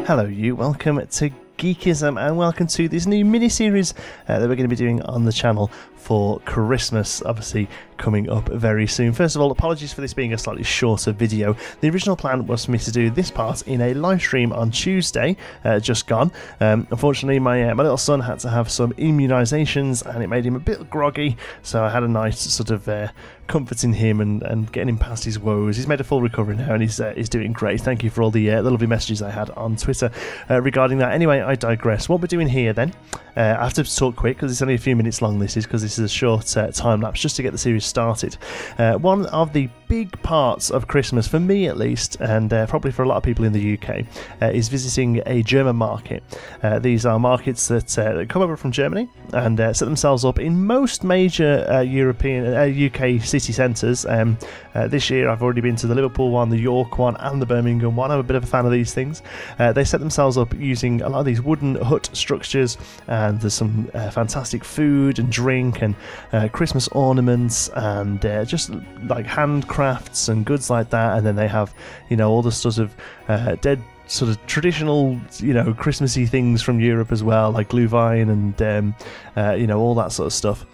Hello you, welcome to Geekism and welcome to this new mini-series that we're going to be doing on the channel for Christmas, obviously coming up very soon. First of all, apologies for this being a slightly shorter video. The original plan was for me to do this part in a live stream on Tuesday, just gone. Unfortunately, my little son had to have some immunisations and it made him a bit groggy, so I had a nice sort of comforting him and getting him past his woes. He's made a full recovery now and he's doing great. Thank you for all the lovely messages I had on Twitter regarding that. Anyway, I digress. What we're doing here then, I have to talk quick because it's only a few minutes long, this is, because this is a short time lapse just to get the series started. One of the big parts of Christmas, for me at least, and probably for a lot of people in the UK, is visiting a German market. These are markets that come over from Germany and set themselves up in most major European UK city centres. This year I've already been to the Liverpool one, the York one and the Birmingham one. I'm a bit of a fan of these things. They set themselves up using a lot of these wooden hut structures, and there's some fantastic food and drink and Christmas ornaments and just like handcrafts and goods like that. And then they have, you know, all the sort of sort of traditional, you know, Christmassy things from Europe as well, like glühwein and you know, all that sort of stuff.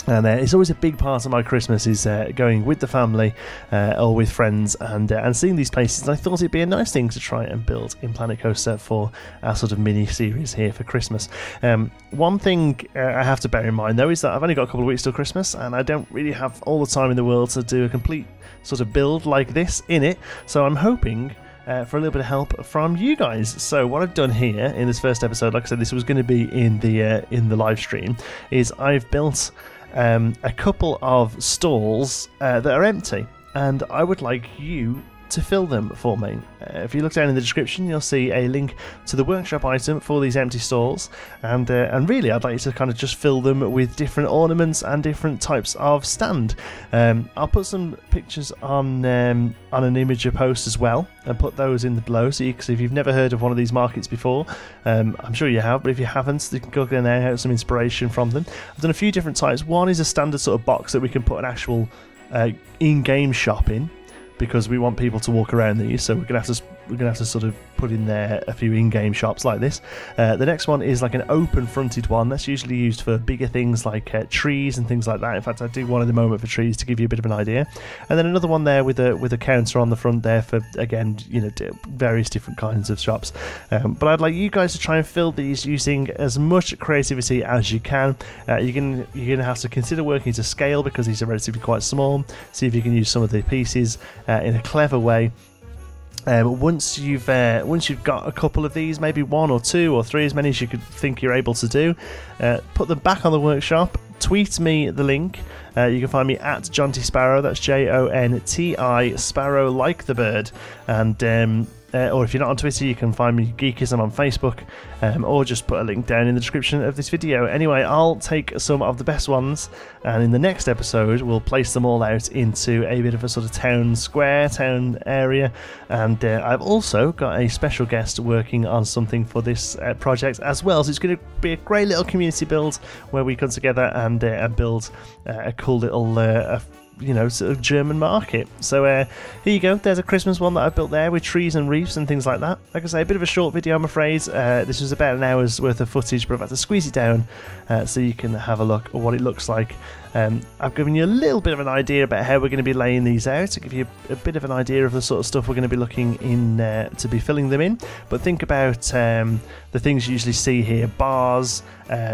And it's always a big part of my Christmas is going with the family or with friends and seeing these places. And I thought it'd be a nice thing to try and build in Planet Coaster for our sort of mini-series here for Christmas. One thing I have to bear in mind, though, is that I've only got a couple of weeks till Christmas and I don't really have all the time in the world to do a complete sort of build like this in it. So I'm hoping for a little bit of help from you guys. So what I've done here in this first episode, like I said, this was going to be in the live stream, is I've built a couple of stalls that are empty, and I would like you to fill them for me. If you look down in the description, you'll see a link to the workshop item for these empty stalls, and really I'd like you to kind of just fill them with different ornaments and different types of stand. I'll put some pictures on an Imager post as well and put those in the below, so if you've never heard of one of these markets before, I'm sure you have, but if you haven't, you can go in there and have some inspiration from them. I've done a few different types. One is a standard sort of box that we can put an actual in-game shop in, because we want people to walk around these, so we're gonna have to sort of put in there a few in-game shops like this. The next one is like an open-fronted one that's usually used for bigger things like trees and things like that. In fact, I do one at the moment for trees to give you a bit of an idea. And then another one there with a counter on the front there for, again, you know, various different kinds of shops. But I'd like you guys to try and fill these using as much creativity as you can. You're gonna have to consider working to scale because these are relatively quite small. See if you can use some of the pieces in a clever way. Once you've got a couple of these, maybe one or two or three, as many as you could think you're able to do, put them back on the workshop. Tweet me the link. You can find me at Jonty Sparrow. That's JONTI Sparrow, like the bird. And or if you're not on Twitter, you can find me Geekism on Facebook, or just put a link down in the description of this video. Anyway, I'll take some of the best ones, and in the next episode we'll place them all out into a bit of a sort of town square, town area. And I've also got a special guest working on something for this project as well, so it's going to be a great little community build where we come together and build a cool little you know, sort of German market. So here you go, there's a Christmas one that I built there with trees and reefs and things like that. Like I say, a bit of a short video, I'm afraid. This was about an hour's worth of footage, but I've had to squeeze it down so you can have a look at what it looks like. I've given you a little bit of an idea about how we're going to be laying these out, to give you a bit of an idea of the sort of stuff we're going to be looking in to be filling them in. But think about the things you usually see here: bars,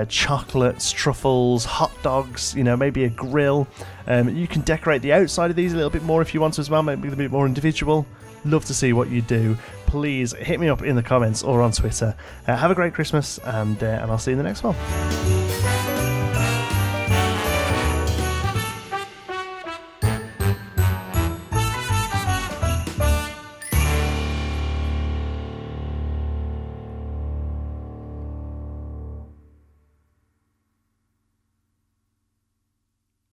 chocolates, truffles, hot dogs, you know, maybe a grill. You can decorate the outside of these a little bit more if you want to as well, make it a bit more individual. Love to see what you do. Please hit me up in the comments or on Twitter. Have a great Christmas, and I'll see you in the next one.